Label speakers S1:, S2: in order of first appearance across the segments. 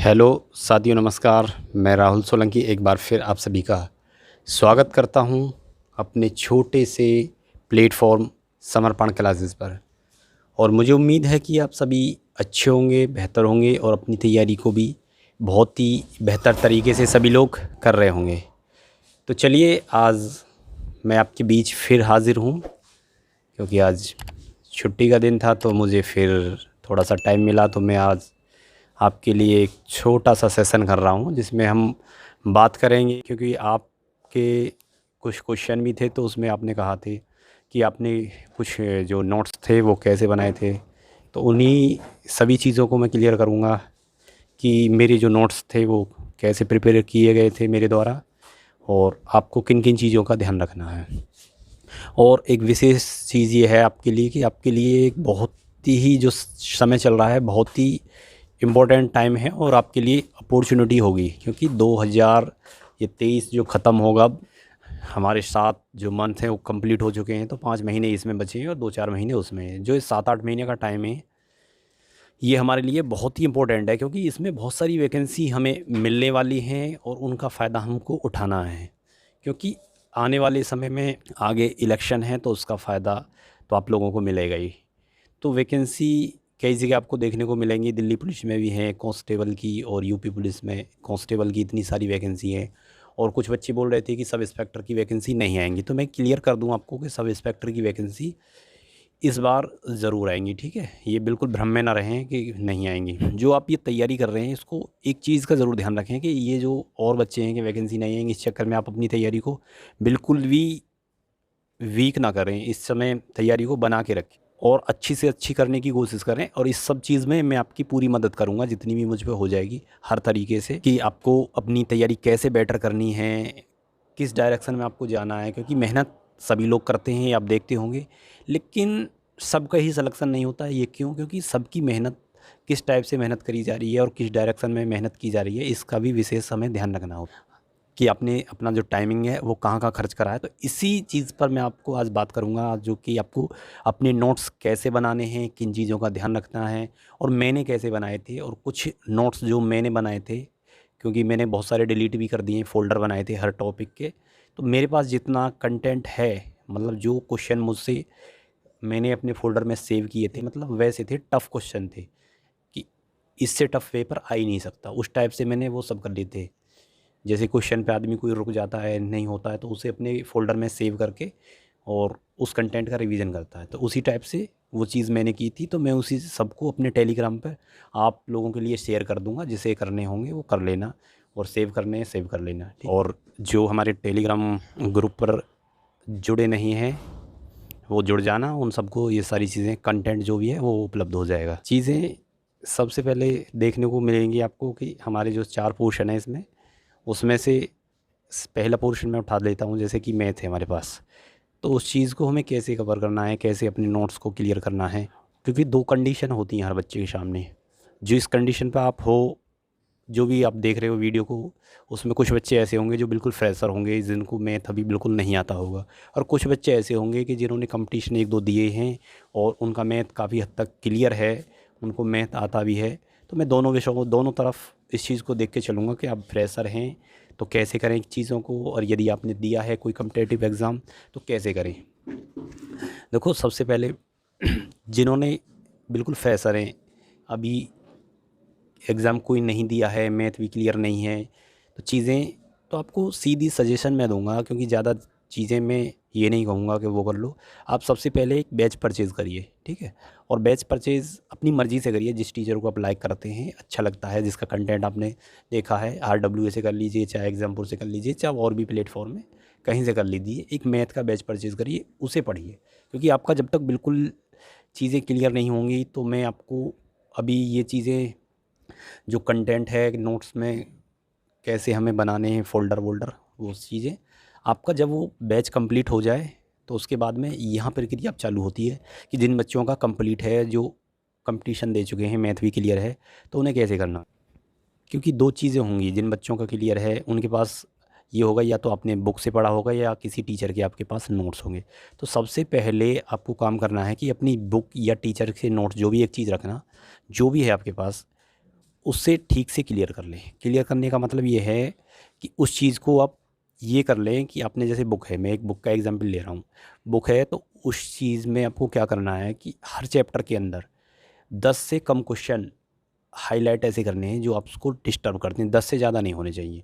S1: Hello साथियों, नमस्कार। मैं राहुल सोलंकी एक बार फिर आप सभी का स्वागत करता हूं अपने छोटे से प्लेटफॉर्म समर्पण क्लासेस पर। और मुझे उम्मीद है कि आप सभी अच्छे होंगे, बेहतर होंगे और अपनी तैयारी को भी बहुत ही बेहतर तरीके से सभी लोग कर रहे होंगे। तो चलिए, आज मैं आपके बीच फिर हाज़िर हूं क्योंकि आज छुट्टी का दिन था, तो मुझे फिर थोड़ा सा टाइम मिला, तो मैं आज आपके लिए एक छोटा सा सेशन कर रहा हूँ जिसमें हम बात करेंगे। क्योंकि आपके कुछ क्वेश्चन भी थे, तो उसमें आपने कहा थे कि आपने कुछ जो नोट्स थे वो कैसे बनाए थे। तो उन्हीं सभी चीज़ों को मैं क्लियर करूँगा कि मेरे जो नोट्स थे वो कैसे प्रिपेयर किए गए थे मेरे द्वारा, और आपको किन किन चीज़ों का ध्यान रखना है। और एक विशेष चीज़ ये है आपके लिए कि आपके लिए एक बहुत ही जो समय चल रहा है, बहुत ही इम्पोर्टेंट टाइम है और आपके लिए अपॉर्चुनिटी होगी। क्योंकि 2023 जो ख़त्म होगा, हमारे 7 जो मंथ हैं वो कंप्लीट हो चुके हैं, तो 5 महीने इसमें बचे हैं और 2-4 महीने उसमें हैं। जो 7-8 महीने का टाइम है, ये हमारे लिए बहुत ही इम्पोर्टेंट है, क्योंकि इसमें बहुत सारी वैकेंसी हमें मिलने वाली हैं और उनका फ़ायदा हमको उठाना है। क्योंकि आने वाले समय में आगे इलेक्शन है, तो उसका फ़ायदा तो आप लोगों को मिलेगा ही। तो वैकेंसी कई जगह आपको देखने को मिलेंगी। दिल्ली पुलिस में भी है कांस्टेबल की, और यूपी पुलिस में कांस्टेबल की इतनी सारी वैकेंसी है। और कुछ बच्चे बोल रहे थे कि सब इंस्पेक्टर की वैकेंसी नहीं आएंगी, तो मैं क्लियर कर दूं आपको कि सब इंस्पेक्टर की वैकेंसी इस बार ज़रूर आएंगी। ठीक है, ये बिल्कुल भ्रम में ना रहें कि नहीं आएंगी। जो आप ये तैयारी कर रहे हैं, इसको एक चीज़ का ज़रूर ध्यान रखें कि ये जो और बच्चे हैं कि वैकेंसी नहीं आएंगी, इस चक्कर में आप अपनी तैयारी को बिल्कुल भी वीक ना करें। इस समय तैयारी को बना के रखें और अच्छी से अच्छी करने की कोशिश करें। और इस सब चीज़ में मैं आपकी पूरी मदद करूंगा, जितनी भी मुझ पे हो जाएगी, हर तरीके से, कि आपको अपनी तैयारी कैसे बेटर करनी है, किस डायरेक्शन में आपको जाना है। क्योंकि मेहनत सभी लोग करते हैं, ये आप देखते होंगे, लेकिन सबका ही सिलेक्शन नहीं होता है। ये क्यों? क्योंकि सबकी मेहनत किस टाइप से मेहनत करी जा रही है और किस डायरेक्शन में मेहनत की जा रही है, इसका भी विशेष हमें ध्यान रखना होगा कि आपने अपना जो टाइमिंग है वो कहाँ खर्च करा है। तो इसी चीज़ पर मैं आपको आज बात करूँगा, जो कि आपको अपने नोट्स कैसे बनाने हैं, किन चीज़ों का ध्यान रखना है, और मैंने कैसे बनाए थे। और कुछ नोट्स जो मैंने बनाए थे, क्योंकि मैंने बहुत सारे डिलीट भी कर दिए, फ़ोल्डर बनाए थे हर टॉपिक के। तो मेरे पास जितना कंटेंट है, मतलब जो क्वेश्चन मुझसे मैंने अपने फ़ोल्डर में सेव किए थे, मतलब वैसे थे, टफ़ क्वेश्चन थे कि इससे टफ़ पेपर आ ही नहीं सकता, उस टाइप से मैंने वो सब कर लिए थे। जैसे क्वेश्चन पे आदमी कोई रुक जाता है, नहीं होता है, तो उसे अपने फ़ोल्डर में सेव करके और उस कंटेंट का रिवीजन करता है। तो उसी टाइप से वो चीज़ मैंने की थी, तो मैं उसी सबको अपने टेलीग्राम पर आप लोगों के लिए शेयर कर दूँगा। जिसे करने होंगे वो कर लेना, और सेव करने हैं सेव कर लेना, ठीक। और जो हमारे टेलीग्राम ग्रुप पर जुड़े नहीं हैं, वो जुड़ जाना। उन सबको ये सारी चीज़ें, कंटेंट जो भी है वो उपलब्ध हो जाएगा। चीज़ें सबसे पहले देखने को मिलेंगी आपको कि हमारे जो 4 पोर्शन है इसमें, उसमें से पहला पोर्शन मैं उठा लेता हूँ, जैसे कि मैथ है हमारे पास। तो उस चीज़ को हमें कैसे कवर करना है, कैसे अपने नोट्स को क्लियर करना है। क्योंकि 2 कंडीशन होती हैं हर बच्चे के सामने। जिस कंडीशन पे आप हो, जो भी आप देख रहे हो वीडियो को, उसमें कुछ बच्चे ऐसे होंगे जो बिल्कुल फ्रेशर होंगे, जिनको मैथ अभी बिल्कुल नहीं आता होगा। और कुछ बच्चे ऐसे होंगे कि जिन्होंने कंपटीशन 1-2 दिए हैं और उनका मैथ काफ़ी हद तक क्लियर है, उनको मैथ आता भी है। तो मैं दोनों विषयों को, दोनों तरफ इस चीज़ को देख के चलूँगा कि आप फ्रेशर हैं तो कैसे करें चीज़ों को, और यदि आपने दिया है कोई कॉम्पिटिटिव एग्ज़ाम तो कैसे करें। देखो, सबसे पहले जिन्होंने बिल्कुल फ्रेशर हैं, अभी एग्ज़ाम कोई नहीं दिया है, मैथ भी क्लियर नहीं है, तो चीज़ें, तो आपको सीधी सजेशन मैं दूंगा, क्योंकि ज़्यादा चीज़ें मैं ये नहीं कहूँगा कि वो कर लो। आप सबसे पहले एक बैच परचेज़ करिए, ठीक है। और बैच परचेज़ अपनी मर्ज़ी से करिए, जिस टीचर को आप लाइक करते हैं, अच्छा लगता है, जिसका कंटेंट आपने देखा है। RWA से कर लीजिए, चाहे एग्जाम्पुर से कर लीजिए, चाहे और भी प्लेटफॉर्म में कहीं से कर लीजिए। एक मैथ का बैच परचेज़ करिए, उसे पढ़िए। क्योंकि आपका जब तक बिल्कुल चीज़ें क्लियर नहीं होंगी, तो मैं आपको अभी ये चीज़ें, जो कंटेंट है नोट्स में, कैसे हमें बनाने हैं फ़ोल्डर वोल्डर, वो चीज़ें आपका जब वो बैच कंप्लीट हो जाए, तो उसके बाद में यहाँ प्रक्रिया अब चालू होती है कि जिन बच्चों का कंप्लीट है, जो कंपटीशन दे चुके हैं, मैथ भी क्लियर है, तो उन्हें कैसे करना। क्योंकि 2 चीज़ें होंगी, जिन बच्चों का क्लियर है उनके पास ये होगा, या तो आपने बुक से पढ़ा होगा या किसी टीचर के आपके पास नोट्स होंगे। तो सबसे पहले आपको काम करना है कि अपनी बुक या टीचर से नोट्स, जो भी एक चीज़ रखना, जो भी है आपके पास, उससे ठीक से क्लियर कर लें। क्लियर करने का मतलब ये है कि उस चीज़ को आप ये कर लें कि आपने जैसे बुक है, मैं एक बुक का एग्जांपल ले रहा हूँ, बुक है तो उस चीज़ में आपको क्या करना है कि हर चैप्टर के अंदर 10 से कम क्वेश्चन हाईलाइट ऐसे करने हैं जो आपको डिस्टर्ब करते हैं, 10 से ज़्यादा नहीं होने चाहिए।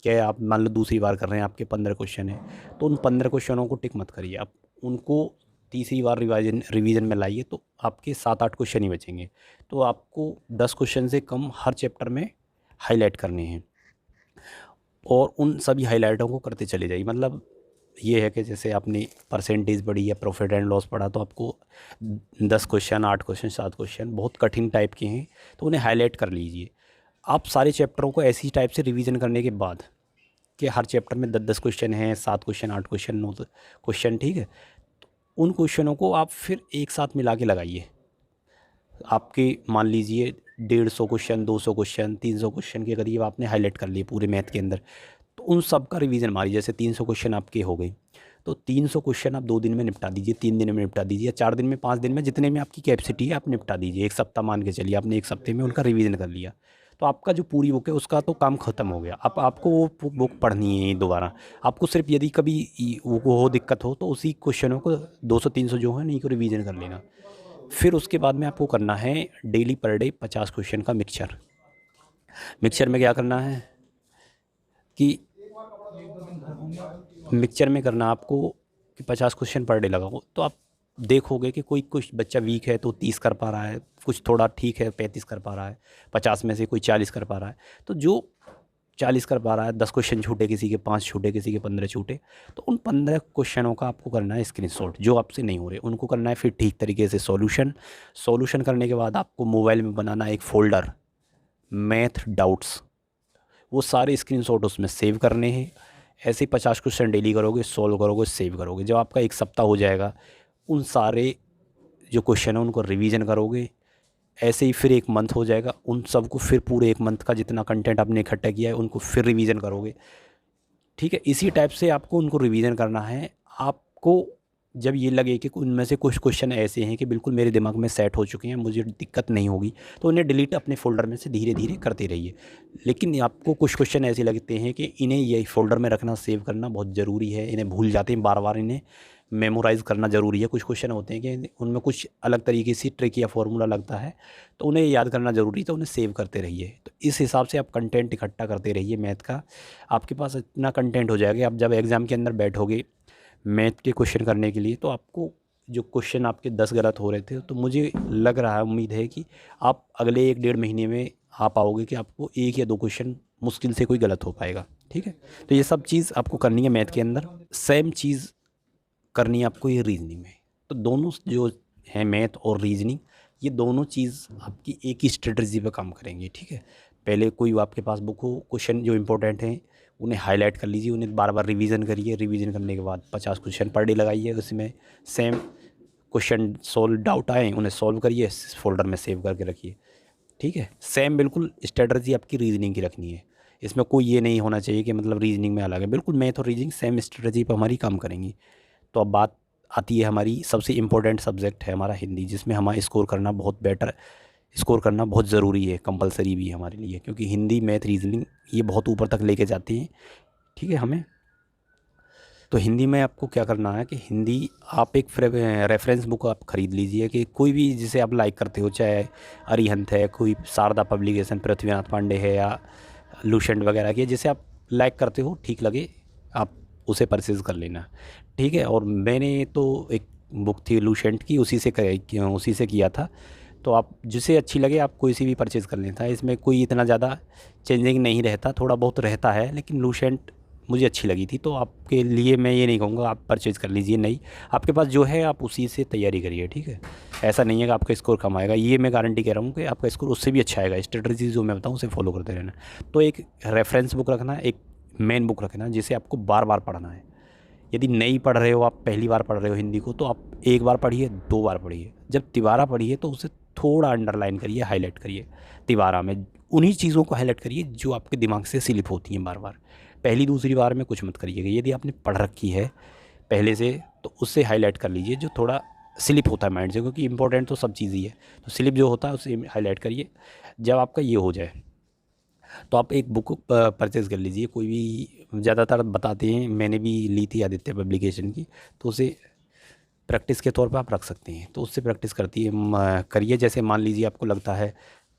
S1: क्या आप मान लो दूसरी बार कर रहे हैं, आपके 15 क्वेश्चन हैं, तो उन 15 क्वेश्चनों को टिक मत करिए, आप उनको तीसरी बार रिवीजन में लाइए, तो आपके 7-8 क्वेश्चन ही बचेंगे। तो आपको 10 क्वेश्चन से कम हर चैप्टर में हाईलाइट करने हैं और उन सभी हाईलाइटों को करते चले जाइए। मतलब ये है कि जैसे आपने परसेंटेज पढ़ी या प्रॉफिट एंड लॉस पढ़ा, तो आपको 10 क्वेश्चन, 8 क्वेश्चन, 7 क्वेश्चन बहुत कठिन टाइप के हैं, तो उन्हें हाईलाइट कर लीजिए। आप सारे चैप्टरों को ऐसी टाइप से रिवीजन करने के बाद कि हर चैप्टर में 10-10 क्वेश्चन हैं, 7 क्वेश्चन, 8 क्वेश्चन, 9 क्वेश्चन, ठीक है, तो उन क्वेश्चनों को आप फिर एक साथ मिला के लगाइए। आपके मान लीजिए 150 क्वेश्चन, 200 क्वेश्चन, 300 क्वेश्चन के करीब आपने हाईलाइट कर लिए पूरे मैथ के अंदर, तो उन सब का रिवीजन मारिए। जैसे 300 क्वेश्चन आपके हो गए, तो 300 क्वेश्चन आप 2 दिन में निपटा दीजिए, 3 दिन में निपटा दीजिए, 4 दिन में, 5 दिन में, जितने में आपकी कैपेसिटी है आप निपटा दीजिए। 1 सप्ताह मान के चलिए, आपने 1 सप्ते में उनका रिवीजन कर लिया, तो आपका जो पूरी बुक है उसका तो काम ख़त्म हो गया। अब आपको वो बुक पढ़नी है दोबारा। आपको सिर्फ यदि कभी वो हो दिक्कत हो तो उसी क्वेश्चनों को 200-300 जो है नहीं को रिवीजन कर लेना। फिर उसके बाद में आपको करना है डेली पर डे 50 क्वेश्चन का मिक्सचर। मिक्सचर में क्या करना है कि मिक्सचर में करना आपको कि 50 क्वेश्चन पर डे लगाओ, तो आप देखोगे कि कोई कुछ बच्चा वीक है तो 30 कर पा रहा है, कुछ थोड़ा ठीक है 35 कर पा रहा है, 50 में से कोई 40 कर पा रहा है। तो जो 40 कर पा रहा है, 10 क्वेश्चन छूटे, किसी के 5 छूटे, किसी के 15 छूटे, तो उन 15 क्वेश्चनों का आपको करना है स्क्रीनशॉट, जो आपसे नहीं हो रहे उनको करना है फिर ठीक तरीके से सॉल्यूशन करने के बाद आपको मोबाइल में बनाना है एक फ़ोल्डर, मैथ डाउट्स, वो सारे स्क्रीनशॉट उसमें सेव करने हैं। ऐसे ही 50 क्वेश्चन डेली करोगे, सॉल्व करोगे, सेव करोगे। जब आपका 1 सप्ताह हो जाएगा, उन सारे जो क्वेश्चन है उनको रिवीजन करोगे। ऐसे ही फिर 1 मंथ हो जाएगा, उन सबको फिर पूरे 1 मंथ का जितना कंटेंट आपने इकट्ठा किया है उनको फिर रिवीजन करोगे, ठीक है। इसी टाइप से आपको उनको रिवीजन करना है। आपको जब ये लगे कि उनमें से कुछ क्वेश्चन ऐसे हैं कि बिल्कुल मेरे दिमाग में सेट हो चुके हैं, मुझे दिक्कत नहीं होगी, तो उन्हें डिलीट अपने फ़ोल्डर में से धीरे धीरे करते रहिए। लेकिन आपको कुछ क्वेश्चन ऐसे लगते हैं कि इन्हें ये फ़ोल्डर में रखना, सेव करना बहुत ज़रूरी है, इन्हें भूल जाते हैं बार बार, इन्हें मेमोराइज़ करना ज़रूरी है। कुछ क्वेश्चन होते हैं कि उनमें कुछ अलग तरीके से ट्रिक या फार्मूला लगता है, तो उन्हें याद करना ज़रूरी है, तो उन्हें सेव करते रहिए। तो इस हिसाब से आप कंटेंट इकट्ठा करते रहिए मैथ का। आपके पास इतना कंटेंट हो जाएगा, आप जब एग्ज़ाम के अंदर बैठोगे मैथ के क्वेश्चन करने के लिए, तो आपको जो क्वेश्चन आपके 10 गलत हो रहे थे, तो मुझे लग रहा है, उम्मीद है कि आप अगले 1-1.5 महीने में आ पाओगे कि आपको 1 या 2 क्वेश्चन मुश्किल से कोई गलत हो पाएगा, ठीक है। तो ये सब चीज़ आपको करनी है मैथ के अंदर। सेम चीज़ करनी है आपको ये रीजनिंग में। तो दोनों जो है मैथ और रीजनिंग, ये दोनों चीज़ आपकी एक ही स्ट्रेटजी पे काम करेंगी, ठीक है। पहले कोई आपके पास बुक हो, क्वेश्चन जो इंपॉर्टेंट हैं उन्हें हाईलाइट कर लीजिए, उन्हें बार बार रिवीजन करिए। रिवीजन करने के बाद 50 क्वेश्चन पर डे लगाइए, उसमें सेम क्वेश्चन सोल्व डाउट आए उन्हें सॉल्व करिए, फोल्डर में सेव करके रखिए, ठीक है। सेम बिल्कुल स्ट्रेटजी आपकी रीजनिंग की रखनी है। इसमें कोई ये नहीं होना चाहिए कि मतलब रीजनिंग में अलग है, बिल्कुल मैथ और रीजनिंग सेम स्ट्रेटजी पर हमारी काम करेंगी। तो अब बात आती है, हमारी सबसे इम्पोर्टेंट सब्जेक्ट है हमारा हिंदी, जिसमें हमारा स्कोर करना बहुत ज़रूरी है, कंपलसरी भी है हमारे लिए, क्योंकि हिंदी, मैथ, रीजनिंग ये बहुत ऊपर तक लेके जाती हैं, ठीक है हमें। तो हिंदी में आपको क्या करना है कि हिंदी आप एक रेफरेंस बुक आप ख़रीद लीजिए, कि कोई भी जिसे आप लाइक करते हो, चाहे अरिहंत है, कोई शारदा पब्लिकेशन पृथ्वीनाथ पांडे है, या लूसेंट वगैरह की, जिसे आप लाइक करते हो, ठीक लगे आप उसे परचेज़ कर लेना, ठीक है। और मैंने तो एक बुक थी लूसेंट की, उसी से किया था। तो आप जिसे अच्छी लगे आप कोई सी भी परचेज़ कर लेता है, इसमें कोई इतना ज़्यादा चेंजिंग नहीं रहता, थोड़ा बहुत रहता है, लेकिन लूसेंट मुझे अच्छी लगी थी। तो आपके लिए मैं ये नहीं कहूँगा आप परचेज़ कर लीजिए, नहीं, आपके पास जो है आप उसी से तैयारी करिए, ठीक है। ऐसा नहीं है कि आपका स्कोर कम आएगा, ये मैं गारंटी कह रहा हूँ कि आपका स्कोर उससे भी अच्छा आएगा। स्ट्रेटजी जो मैं बताऊँ उसे फॉलो करते रहना। तो एक रेफरेंस बुक रखना, एक मेन बुक रखना, जिसे आपको बार बार पढ़ना है। यदि नहीं पढ़ रहे हो, आप पहली बार पढ़ रहे हो हिंदी को, तो आप 1 बार पढ़िए, 2 बार पढ़िए, जब तिबारा पढ़िए तो उसे थोड़ा अंडरलाइन करिए, हाईलाइट करिए। तिबारा में उन्हीं चीज़ों को हाईलाइट करिए जो आपके दिमाग से स्लिप होती हैं बार बार। पहली दूसरी बार में कुछ मत करिएगा। यदि आपने पढ़ रखी है पहले से, तो उससे हाईलाइट कर लीजिए, जो थोड़ा स्लिप होता है माइंड से, क्योंकि इंपॉर्टेंट तो सब चीज़ ही है। तो स्लिप जो होता है उसे हाईलाइट करिए। जब आपका ये हो जाए तो आप एक बुक परचेज़ कर लीजिए, कोई भी। ज़्यादातर बताते हैं, मैंने भी ली थी आदित्य पब्लिकेशन की, तो उसे प्रैक्टिस के तौर पे आप रख सकते हैं। तो उससे प्रैक्टिस करिए। जैसे मान लीजिए आपको लगता है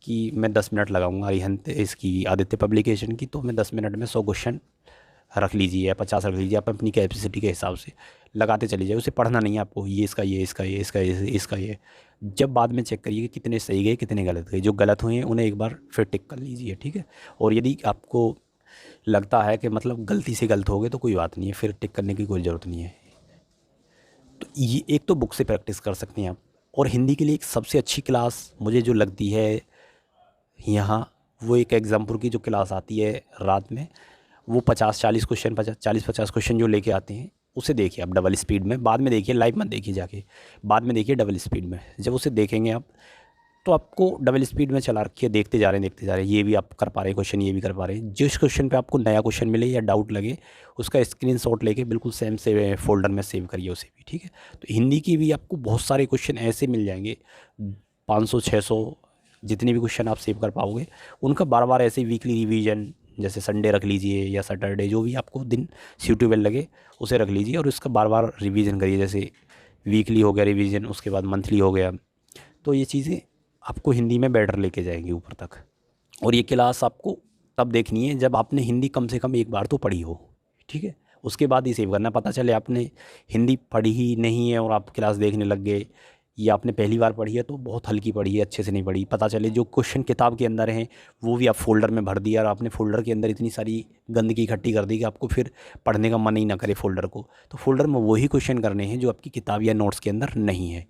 S1: कि मैं 10 मिनट लगाऊंगा अरिहंत इसकी आदित्य पब्लिकेशन की, तो मैं 10 मिनट में 100 क्वेश्चन रख लीजिए या 50 रख लीजिए, आप अपनी कैपेसिटी के हिसाब से लगाते चले जाइए। उसे पढ़ना नहीं है आपको, ये इसका ये, इसका ये, इसका ये, इसका ये। जब बाद में चेक करिए कि कितने सही गए कितने गलत गए, जो गलत हुए हैं उन्हें एक बार फिर टिक कर लीजिए, ठीक है। और यदि आपको लगता है कि मतलब गलती से गलत हो गए तो कोई बात नहीं है, फिर टिक करने की कोई ज़रूरत नहीं है। तो ये एक तो बुक से प्रैक्टिस कर सकते हैं आप। और हिंदी के लिए एक सबसे अच्छी क्लास मुझे जो लगती है यहाँ, वो एक एग्जाम्पल की जो क्लास आती है रात में, वो 50-40 क्वेश्चन, 40-50 क्वेश्चन जो लेके आते हैं, उसे देखिए आप डबल स्पीड में। बाद में देखिए, लाइव मत देखिए जाके, बाद में देखिए डबल स्पीड में। जब उसे देखेंगे आप, तो आपको डबल स्पीड में चला रखिए, देखते जा रहे हैं, ये भी आप कर पा रहे हैं क्वेश्चन, ये भी कर पा रहे हैं। जिस क्वेश्चन पे आपको नया क्वेश्चन मिले या डाउट लगे, उसका स्क्रीनशॉट लेके बिल्कुल सेम से फोल्डर में सेव करिए उसे भी, ठीक है। तो हिंदी की भी आपको बहुत सारे क्वेश्चन ऐसे मिल जाएंगे, 500-600 जितने भी क्वेश्चन आप सेव कर पाओगे, उनका बार बार ऐसे वीकली रिवीजन, जैसे संडे रख लीजिए या सैटरडे, जो भी आपको दिन सूटेबल लगे उसे रख लीजिए और उसका बार बार रिवीजन करिए। जैसे वीकली हो गया रिवीजन, उसके बाद मंथली हो गया। तो ये चीज़ें आपको हिंदी में बेटर लेके जाएंगी ऊपर तक। और ये क्लास आपको तब देखनी है जब आपने हिंदी कम से कम एक बार तो पढ़ी हो, ठीक है। उसके बाद ही सेव करना। पता चले आपने हिंदी पढ़ी ही नहीं है और आप क्लास देखने लग गए, या आपने पहली बार पढ़ी है तो बहुत हल्की पढ़ी है, अच्छे से नहीं पढ़ी। पता चले जो क्वेश्चन किताब के अंदर हैं वो भी आप फोल्डर में भर दिया, और आपने फोल्डर के अंदर इतनी सारी गंदगी इकट्ठी कर दी कि आपको फिर पढ़ने का मन ही ना करे फोल्डर को। तो फोल्डर में वही क्वेश्चन करने हैं जो आपकी किताब या नोट्स के अंदर नहीं है,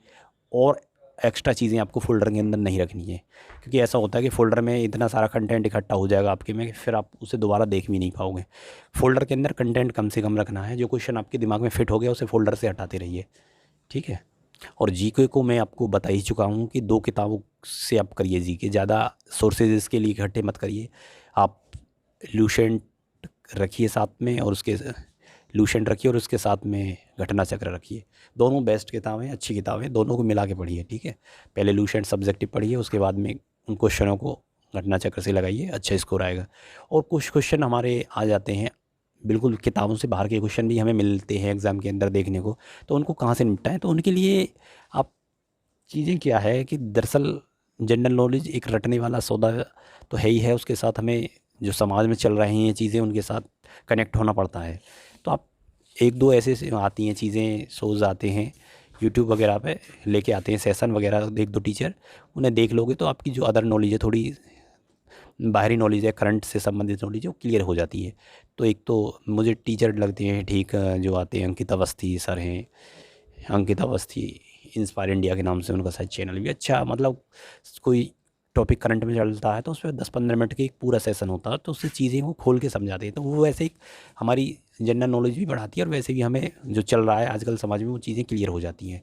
S1: और एक्स्ट्रा चीज़ें आपको फ़ोल्डर के अंदर नहीं रखनी है। क्योंकि ऐसा होता है कि फ़ोल्डर में इतना सारा कंटेंट इकट्ठा हो जाएगा आपके में, फिर आप उसे दोबारा देख भी नहीं पाओगे। फ़ोल्डर के अंदर कंटेंट कम से कम रखना है, जो क्वेश्चन आपके दिमाग में फिट हो गया उसे फ़ोल्डर से हटाते रहिए, ठीक है। और जीके को मैं आपको बता ही चुका हूँ कि 2 किताबों से आप करिए जीके, ज़्यादा सोर्सेज इसके लिए इकट्ठे मत करिए। आप लूसेंट रखिए साथ में, और उसके लूसेंट रखिए और उसके साथ में घटना चक्र रखिए। दोनों बेस्ट किताबें, अच्छी किताबें, दोनों को मिला के पढ़िए, ठीक है। पहले लूसेंट सब्जेक्टिव पढ़िए, उसके बाद में उन क्वेश्चनों को घटना चक्र से लगाइए, अच्छा स्कोर आएगा। और कुछ क्वेश्चन हमारे आ जाते हैं बिल्कुल किताबों से बाहर के क्वेश्चन भी हमें मिलते हैं एग्ज़ाम के अंदर देखने को, तो उनको कहाँ से निपटाएं। तो उनके लिए आप चीज़ें क्या है कि दरअसल जनरल नॉलेज एक रटने वाला सौदा तो है ही है, उसके साथ हमें जो समाज में चल रही हैं चीज़ें उनके साथ कनेक्ट होना पड़ता है। तो आप एक दो ऐसे से आती हैं चीज़ें, शोज़ आते हैं यूट्यूब वगैरह पे, लेके आते हैं सेशन वगैरह, एक दो टीचर, उन्हें देख लोगे तो आपकी जो अदर नॉलेज है, थोड़ी बाहरी नॉलेज है, करंट से संबंधित नॉलेज है, वो क्लियर हो जाती है। तो एक तो मुझे टीचर लगते हैं ठीक, जो आते हैं अंकित अवस्थी सर हैं, अंकित अवस्थी इंस्पायर इंडिया के नाम से उनका शायद चैनल भी अच्छा, मतलब कोई टॉपिक करंट में चलता है तो उस पर 10-15 मिनट के एक पूरा सेशन होता है, तो उससे चीज़ें वो खोल के समझाते हैं। तो वो वैसे ही हमारी जनरल नॉलेज भी बढ़ाती है, और वैसे भी हमें जो चल रहा है आजकल समाज में वो चीज़ें क्लियर हो जाती हैं।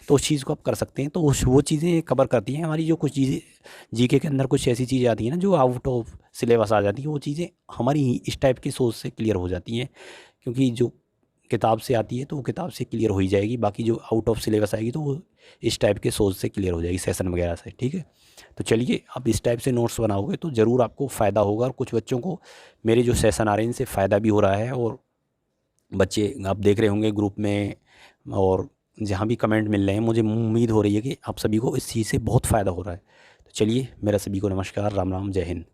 S1: तो उस चीज़ को आप कर सकते हैं। तो वो चीज़ें कवर करती हैं हमारी, जो कुछ चीज़ें जीके के अंदर कुछ ऐसी चीज़ें आती हैं ना जो आउट ऑफ सिलेबस आ जाती हैं, वो चीज़ें हमारी इस टाइप की सोच से क्लियर हो जाती हैं। क्योंकि जो किताब से आती है तो वो किताब से क्लियर हो ही जाएगी, बाकी जो आउट ऑफ सिलेबस आएगी तो वो इस टाइप के सोच से क्लियर हो जाएगी, सेशन वगैरह से, ठीक है। तो चलिए, आप इस टाइप से नोट्स बनाओगे तो ज़रूर आपको फ़ायदा होगा। और कुछ बच्चों को मेरे जो सेशन आ रहे हैं इनसे फ़ायदा भी हो रहा है, और बच्चे आप देख रहे होंगे ग्रुप में और जहाँ भी कमेंट मिल रहे हैं, मुझे उम्मीद हो रही है कि आप सभी को इस चीज़ से बहुत फ़ायदा हो रहा है। तो चलिए, मेरा सभी को नमस्कार, राम राम, जय हिंद।